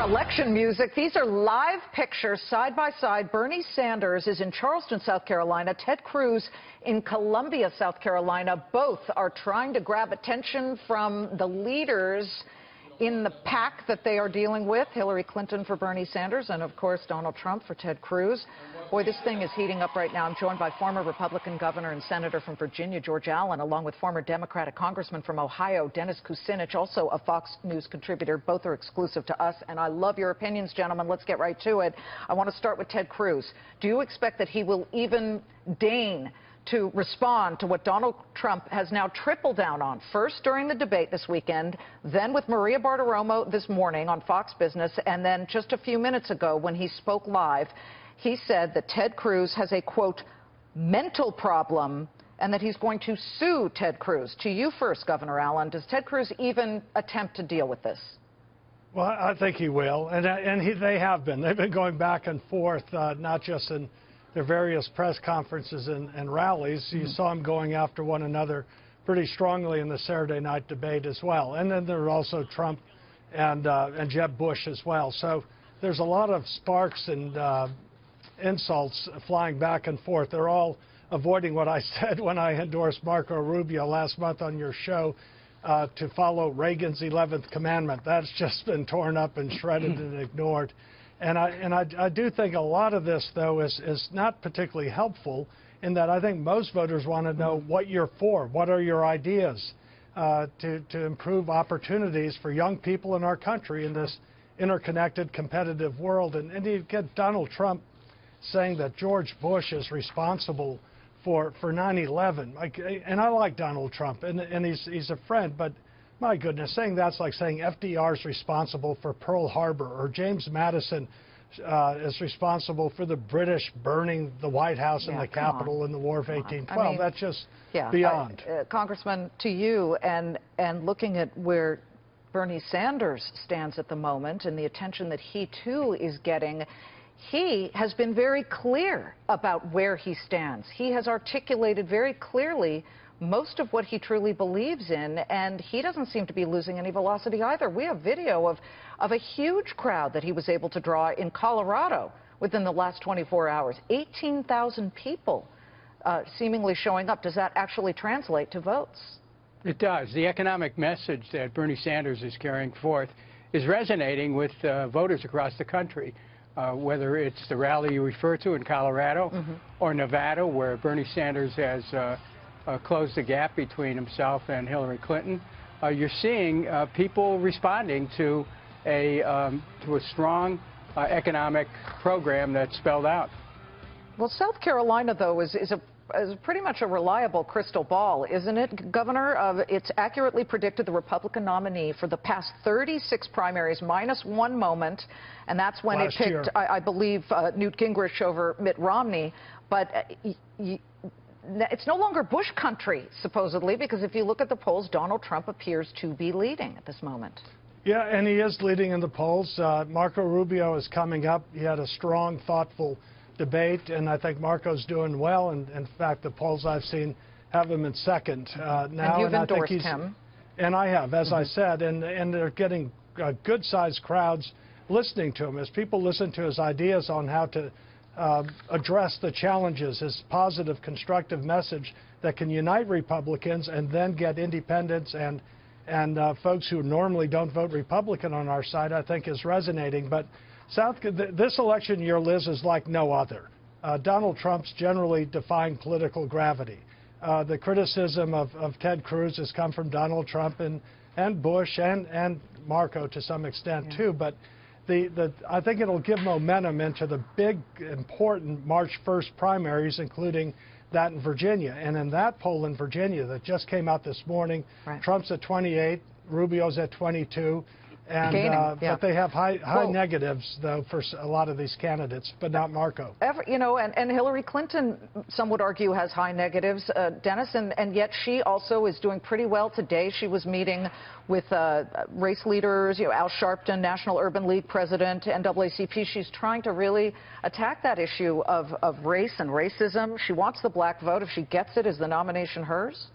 Election music. These are live pictures side by side. Bernie Sanders is in Charleston, South Carolina. Ted Cruz in Columbia, South Carolina. Both are trying to grab attention from the leaders in the pack that they are dealing with. Hillary Clinton for Bernie Sanders and, of course, Donald Trump for Ted Cruz. Boy, this thing is heating up right now. I'm joined by former Republican governor and senator from Virginia, George Allen, along with former Democratic congressman from Ohio, Dennis Kucinich, also a Fox News contributor. Both are exclusive to us, and I love your opinions, gentlemen. Let's get right to it. I want to start with Ted Cruz. Do you expect that he will even deign to respond to what Donald Trump has now tripled down on, first during the debate this weekend, then with Maria Bartiromo this morning on Fox Business, and then just a few minutes ago when he spoke live, he said that Ted Cruz has a, quote, mental problem and that he's going to sue Ted Cruz. To you first, Governor Allen, does Ted Cruz even attempt to deal with this? Well, I think he will, and they have been. They've been going back and forth, not just in their various press conferences and rallies. You saw them going after one another pretty strongly in the Saturday night debate as well. And then there were also Trump and Jeb Bush as well. So there's a lot of sparks and insults flying back and forth. They're all avoiding what I said when I endorsed Marco Rubio last month on your show to follow Reagan's 11th commandment. That's just been torn up and shredded and ignored. And I do think a lot of this, though, is not particularly helpful in that I think most voters want to know what you're for. What are your ideas to improve opportunities for young people in our country in this interconnected, competitive world? And you get Donald Trump saying that George Bush is responsible for 9/11. And I like Donald Trump, and he's a friend, but my goodness, saying that's like saying FDR is responsible for Pearl Harbor or James Madison is responsible for the British burning the White House and the Capitol in the War of 1812. I mean, that's just beyond. Congressman, to you, and looking at where Bernie Sanders stands at the moment and the attention that he, too, is getting, he has been very clear about where he stands. He has articulated very clearly most of what he truly believes in, and he doesn't seem to be losing any velocity either. We have video of a huge crowd that he was able to draw in Colorado within the last 24 hours. 18,000 people seemingly showing up. Does that actually translate to votes? It does. The economic message that Bernie Sanders is carrying forth is resonating with voters across the country, whether it's the rally you refer to in Colorado or Nevada, where Bernie Sanders has close the gap between himself and Hillary Clinton. You're seeing people responding to a strong economic program that's spelled out. Well, South Carolina, though, is pretty much a reliable crystal ball, isn't it, Governor? It's accurately predicted the Republican nominee for the past 36 primaries, minus one moment, and that's when it picked, I believe, Newt Gingrich over Mitt Romney. But it's no longer Bush country, supposedly, because if you look at the polls, Donald Trump appears to be leading at this moment. Yeah, and he is leading in the polls. Marco Rubio is coming up. He had a strong, thoughtful debate, and I think Marco's doing well. And in fact, the polls I've seen have him in second now. And you've endorsed him. And I have, as I said, and they're getting good-sized crowds listening to him as people listen to his ideas on how to address the challenges, his positive, constructive message that can unite Republicans and then get independents and folks who normally don't vote Republican on our side, I think, is resonating. But this election year, Liz, is like no other. Donald Trump's generally defying political gravity. The criticism of Ted Cruz has come from Donald Trump and Bush and Marco to some extent, too. But I think it'll give momentum into the big, important March 1st primaries, including that in Virginia. And in that poll in Virginia that just came out this morning, Trump's at 28, Rubio's at 22. And but they have high negatives, though, for a lot of these candidates, but not Marco. You know, and Hillary Clinton, some would argue, has high negatives, Dennis, and yet she also is doing pretty well today. She was meeting with race leaders, Al Sharpton, National Urban League president, NAACP. She's trying to really attack that issue of race and racism. She wants the black vote. If she gets it, is the nomination hers?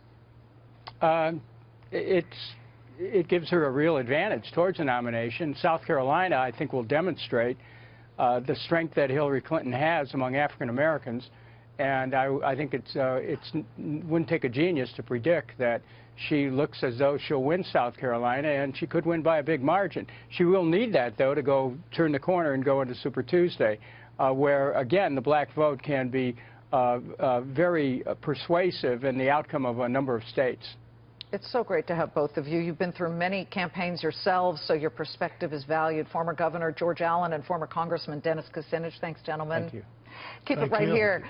it gives her a real advantage towards the nomination. South Carolina, I think, will demonstrate the strength that Hillary Clinton has among African Americans, and I think it wouldn't take a genius to predict that she looks as though she'll win South Carolina, and she could win by a big margin. She will need that, though, to go turn the corner and go into Super Tuesday, where, again, the black vote can be very persuasive in the outcome of a number of states. It's so great to have both of you. You've been through many campaigns yourselves, so your perspective is valued. Former Governor George Allen and former Congressman Dennis Kucinich. Thanks, gentlemen. Thank you. Keep it right here.